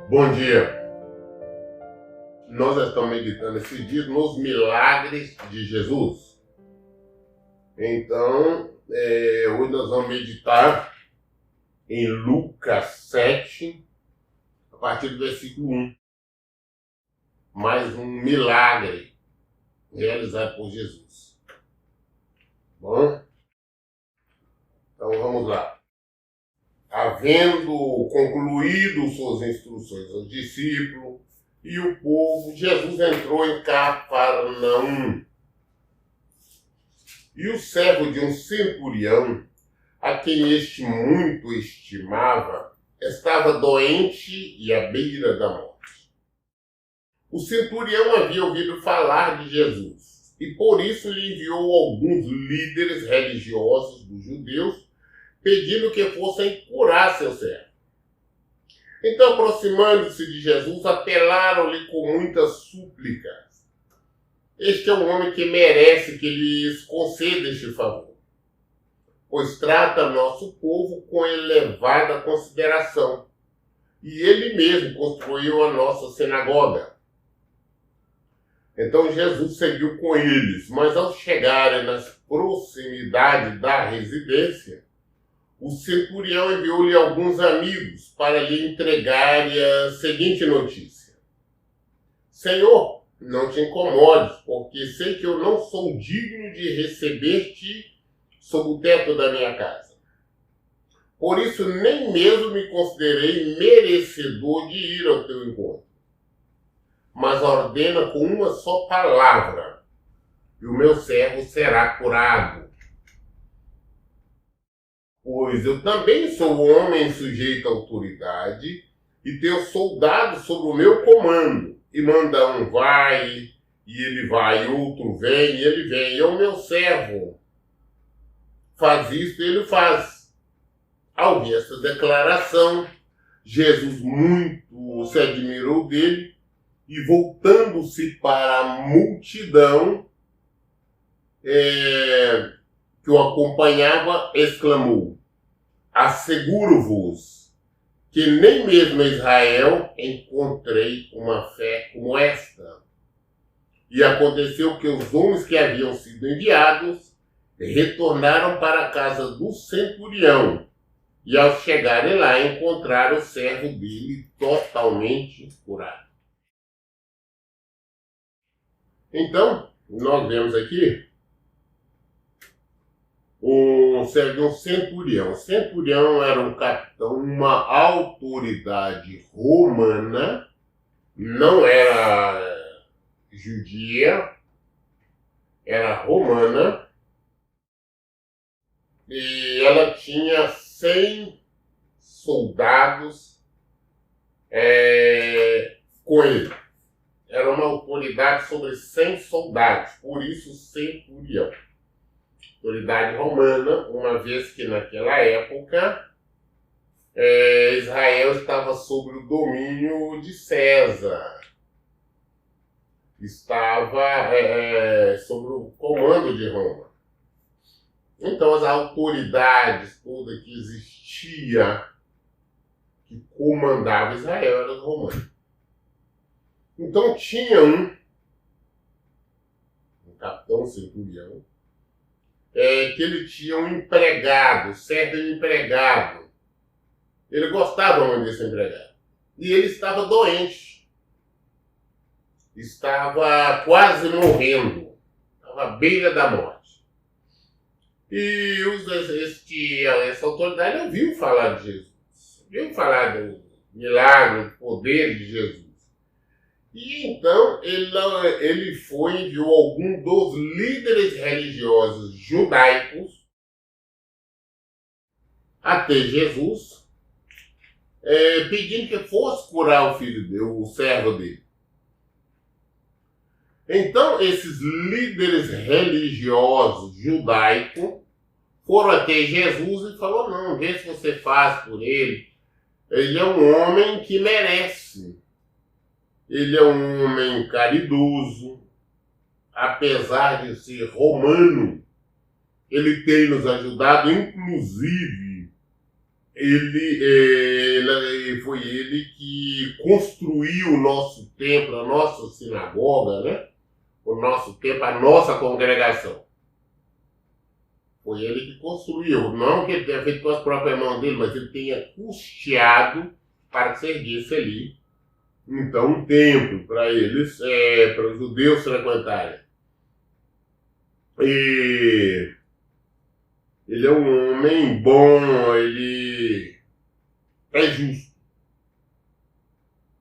Bom dia! Nós estamos meditando esse dia nos milagres de Jesus. Então, hoje nós vamos meditar em Lucas 7, a partir do versículo 1. Mais um milagre realizado por Jesus. Bom? Então vamos lá. Havendo concluído suas instruções aos discípulos e o povo, Jesus entrou em Cafarnaum. E o servo de um centurião, a quem este muito estimava, estava doente e à beira da morte. O centurião havia ouvido falar de Jesus, e por isso lhe enviou alguns líderes religiosos dos judeus, pedindo que fossem curar seu servo. Então, aproximando-se de Jesus, apelaram-lhe com muitas súplicas. Este é um homem que merece que lhes conceda este favor, pois trata nosso povo com elevada consideração, e ele mesmo construiu a nossa sinagoga. Então Jesus seguiu com eles, mas ao chegarem nas proximidades da residência, o centurião enviou-lhe alguns amigos para lhe entregarem a seguinte notícia: Senhor, não te incomodes, porque sei que eu não sou digno de receber-te sob o teto da minha casa. Por isso nem mesmo me considerei merecedor de ir ao teu encontro. Mas ordena com uma só palavra, e o meu servo será curado. Pois eu também sou homem sujeito à autoridade, e tenho soldados sob o meu comando, e manda um vai, e ele vai, outro vem, e ele vem. E o meu servo faz isso, e ele faz. Ao ouvir essa declaração, Jesus muito se admirou dele, e voltando-se para a multidão que o acompanhava, exclamou: asseguro-vos que nem mesmo em Israel encontrei uma fé como esta. E aconteceu que os homens que haviam sido enviados retornaram para a casa do centurião, e ao chegarem lá encontraram o servo dele totalmente curado. Então, nós vemos aqui um centurião. O centurião era um capitão, uma autoridade romana, não era judia, era romana, e ela tinha 100 soldados com ele. Era uma autoridade sobre 100 soldados, por isso centurião. Autoridade romana, uma vez que naquela época Israel estava sob o domínio de César. Estava sob o comando de Roma. Então as autoridades todas que existiam, que comandavam Israel, eram os romanos. Então tinha um capitão centurião, que ele tinha um empregado, certo empregado. Ele gostava muito desse empregado. E ele estava doente. Estava quase morrendo. Estava à beira da morte. E essa autoridade ouviu falar de Jesus. Ouviu falar do milagre, do poder de Jesus. E então ele foi e enviou algum dos líderes religiosos judaicos até Jesus, pedindo que fosse curar o filho dele, o servo dele. Então esses líderes religiosos judaicos foram até Jesus e falaram: não, vê se você faz por ele. Ele é um homem que merece. Ele é um homem caridoso, apesar de ser romano, ele tem nos ajudado, inclusive, foi ele que construiu o nosso templo, a nossa sinagoga, né? O nosso templo, a nossa congregação. Foi ele que construiu. Não que ele tenha feito com as próprias mãos dele, mas ele tenha custeado para que se erguesse ali. Então, um templo para eles, para os judeus frequentarem. E ele é um homem bom, ele é justo.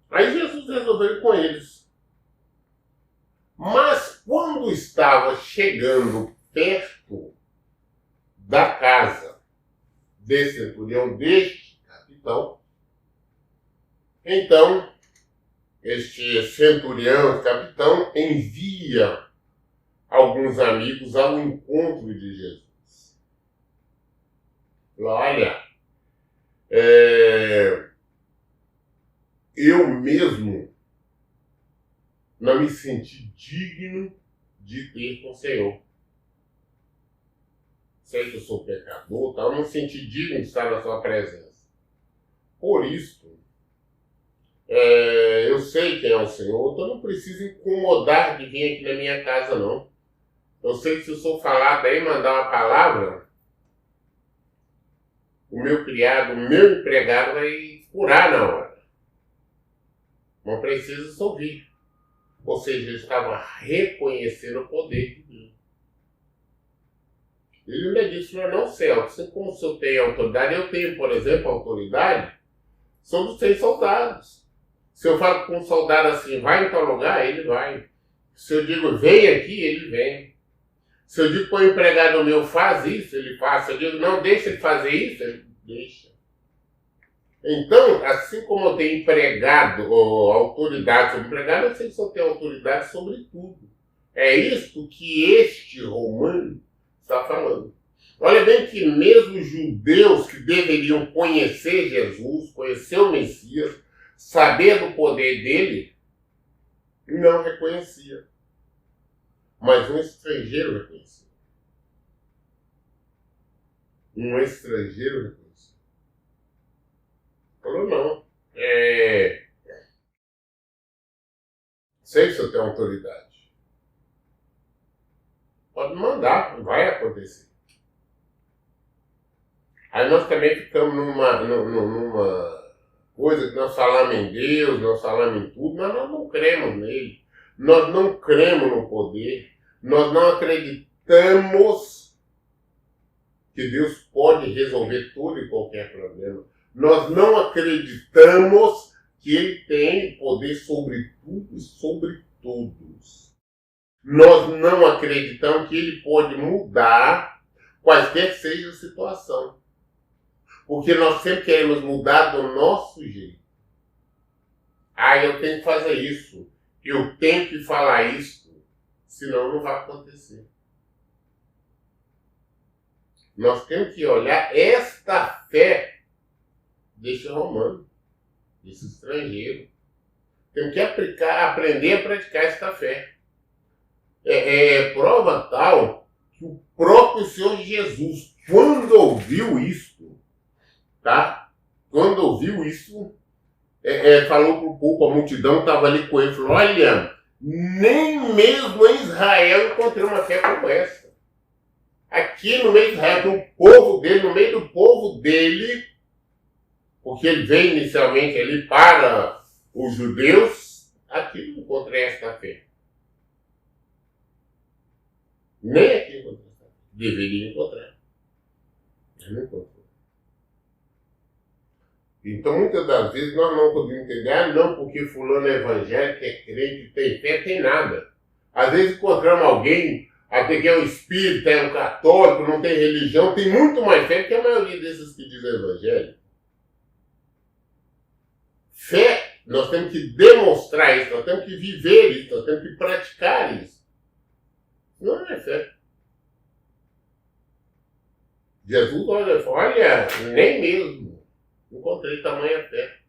Aí Jesus resolveu ir com eles. Mas quando estava chegando perto da casa desse centurião, deste capitão, então este centurião, capitão, envia alguns amigos ao encontro de Jesus. Olha, eu mesmo não me senti digno de ter com o Senhor. Sei que eu sou pecador, eu não me senti digno de estar na sua presença. Por isso, eu sei quem é o Senhor, então não preciso incomodar de vir aqui na minha casa, não. Eu sei que se eu sou falado aí, mandar uma palavra, o meu criado, o meu empregado vai curar na hora. Não precisa só ouvir. Ou seja, ele estava reconhecendo o poder de Deus. Ele ainda disse, não, céu, assim como o senhor tem autoridade, eu tenho, por exemplo, autoridade sobre os 6 soldados. Se eu falo com um soldado assim, vai em tal lugar, ele vai. Se eu digo, vem aqui, ele vem. Se eu digo para o empregado meu, faz isso, ele faz. Se eu digo, não, deixa ele fazer isso, ele deixa. Então, assim como eu tenho empregado, ou autoridade sobre empregado, eu sei que eu tenho autoridade sobre tudo. É isto que este romano está falando. Olha bem que mesmo os judeus que deveriam conhecer Jesus, conhecer o Messias, saber do poder dele, não reconhecia. Mas um estrangeiro reconhecia. Um estrangeiro reconhecia. Falou, não. Sei que o senhor tem autoridade. Pode mandar, vai acontecer. Aí nós também ficamos numa coisa que nós falamos em Deus, nós falamos em tudo, mas nós não cremos nele. Nós não cremos no poder. Nós não acreditamos que Deus pode resolver todo e qualquer problema. Nós não acreditamos que Ele tem poder sobre tudo e sobre todos. Nós não acreditamos que Ele pode mudar quaisquer que seja a situação. Porque nós sempre queremos mudar do nosso jeito. Eu tenho que fazer isso. Eu tenho que falar isso. Senão não vai acontecer. Nós temos que olhar esta fé deste romano, desse estrangeiro. Temos que aprender a praticar esta fé. Prova tal que o próprio Senhor Jesus, quando ouviu isso, tá? Quando ouviu isso, falou para o povo, a multidão estava ali com ele, falou, olha, nem mesmo em Israel encontrei uma fé como essa. Aqui no meio de Israel, no meio do povo dele, porque ele veio inicialmente ali para os judeus, aqui não encontrei esta fé. Nem aqui encontrei esta fé. Deveria encontrar. Mas não encontrou. Então, muitas das vezes, nós não podemos entender, não porque fulano é evangélico, é crente, tem fé, tem nada. Às vezes encontramos alguém, até que é um espírita, é um católico, não tem religião, tem muito mais fé que a maioria desses que dizem evangelho. Fé, nós temos que demonstrar isso, nós temos que viver isso, nós temos que praticar isso. Não é fé. Jesus olha, nem mesmo encontrei tamanha fé.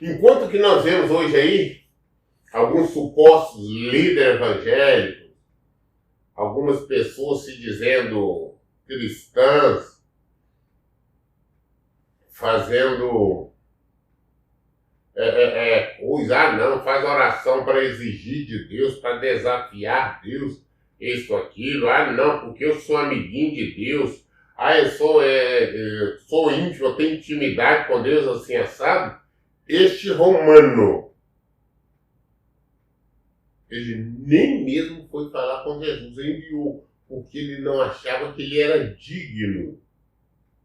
Enquanto que nós vemos hoje aí, alguns supostos líderes evangélicos, algumas pessoas se dizendo cristãs, fazendo coisa, não, faz oração para exigir de Deus, para desafiar Deus, isso, aquilo, não, porque eu sou amiguinho de Deus, eu sou íntimo, eu tenho intimidade com Deus assim assado. Este romano, ele nem mesmo foi falar com Jesus, enviou, porque ele não achava que ele era digno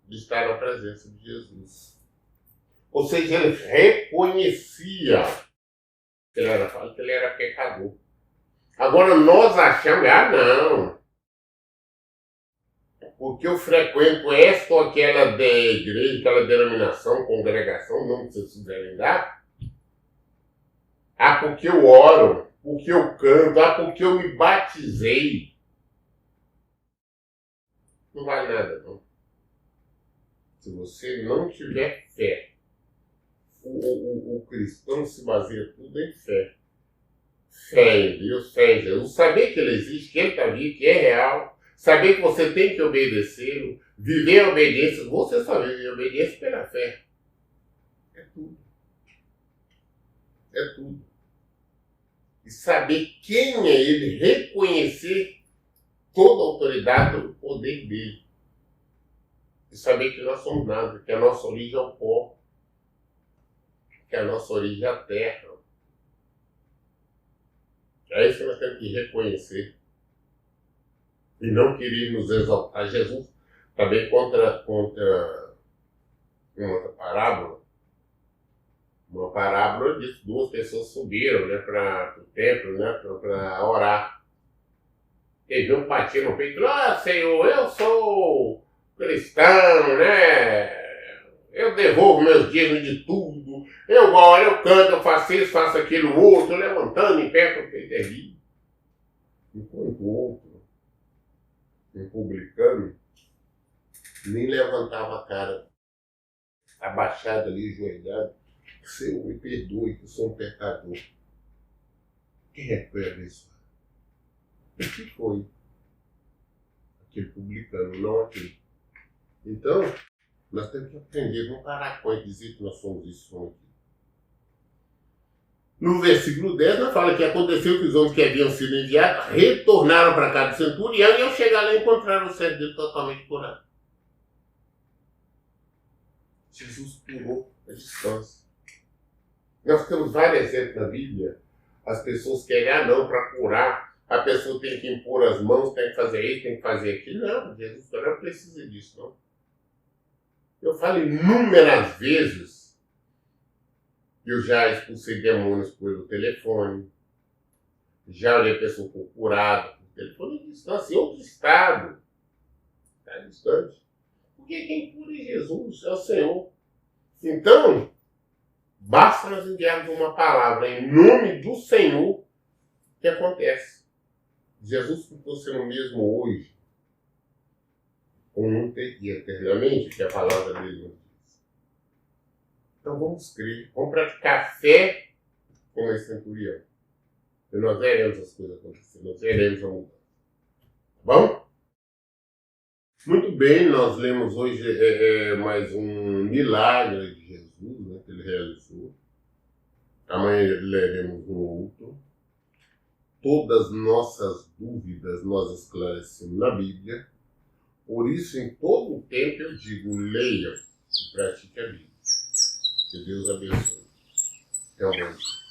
de estar na presença de Jesus. Ou seja, ele reconhecia que ele era falho, que ele era pecador. Agora nós achamos, não, porque eu frequento esta ou aquela igreja, aquela denominação, congregação, não que vocês quiserem dar. Porque eu oro, porque eu canto, porque eu me batizei. Não vale nada, não. Se você não tiver fé, o cristão se baseia tudo em fé. Fé em Deus, fé em Jesus. Saber que Ele existe, que Ele está vivo, que é real. Saber que você tem que obedecê-lo. Viver a obediência. Você só vive a obediência pela fé. É tudo. É tudo. E saber quem é Ele. Reconhecer toda a autoridade do poder dele. E saber que nós somos nada. Que a nossa origem é o pó. Que a nossa origem é a terra. É isso que nós temos que reconhecer. E não querer nos exaltar. Jesus também conta uma outra parábola. Uma parábola de duas pessoas subiram, né, para o templo, né, para orar. Teve um batia no peito, Senhor, eu sou cristão, né? Eu devolvo meus dízimos de tudo. Eu oro, eu canto, eu faço isso, faço aquilo, outro, levantando em pé com o peito erguido. Enquanto o outro, um publicano, nem levantava a cara, abaixado ali, ajoelhado. Senhor, me perdoe, que eu sou um pecador. Quem é que foi abençoado? O que foi? Aquele publicano, não aquele. Então, nós temos que aprender, não parar com e dizer que nós somos isso, somos aquilo. No versículo 10, nós fala que aconteceu que os homens que haviam sido enviados retornaram para cá do centurião e ao chegar lá encontraram o servo dele totalmente curado. Jesus curou a distância. Nós temos vários exemplos na Bíblia. As pessoas querem, não, para curar. A pessoa tem que impor as mãos, tem que fazer isso, tem que fazer aquilo. Não, Jesus não precisa disso, não. Eu falo inúmeras vezes que eu já expulsei demônios pelo telefone, já olhei a pessoa por curada por telefone em distância, em outro estado. Está distante. Porque quem cura é Jesus, é o Senhor. Então, basta nós enviarmos uma palavra em nome do Senhor que acontece. Jesus ficou sendo o mesmo hoje, ontem e eternamente, que a palavra dele nos diz. Então vamos crer, vamos praticar fé como esse centurião. E nós veremos as coisas acontecer, nós veremos a mudança. Tá bom? Muito bem, nós lemos hoje mais um milagre de Jesus, né, que ele realizou. Amanhã leremos um outro. Todas nossas dúvidas nós esclarecemos na Bíblia. Por isso, em todo o tempo eu digo, leia e pratique a Bíblia. Que Deus abençoe. Até o próximo.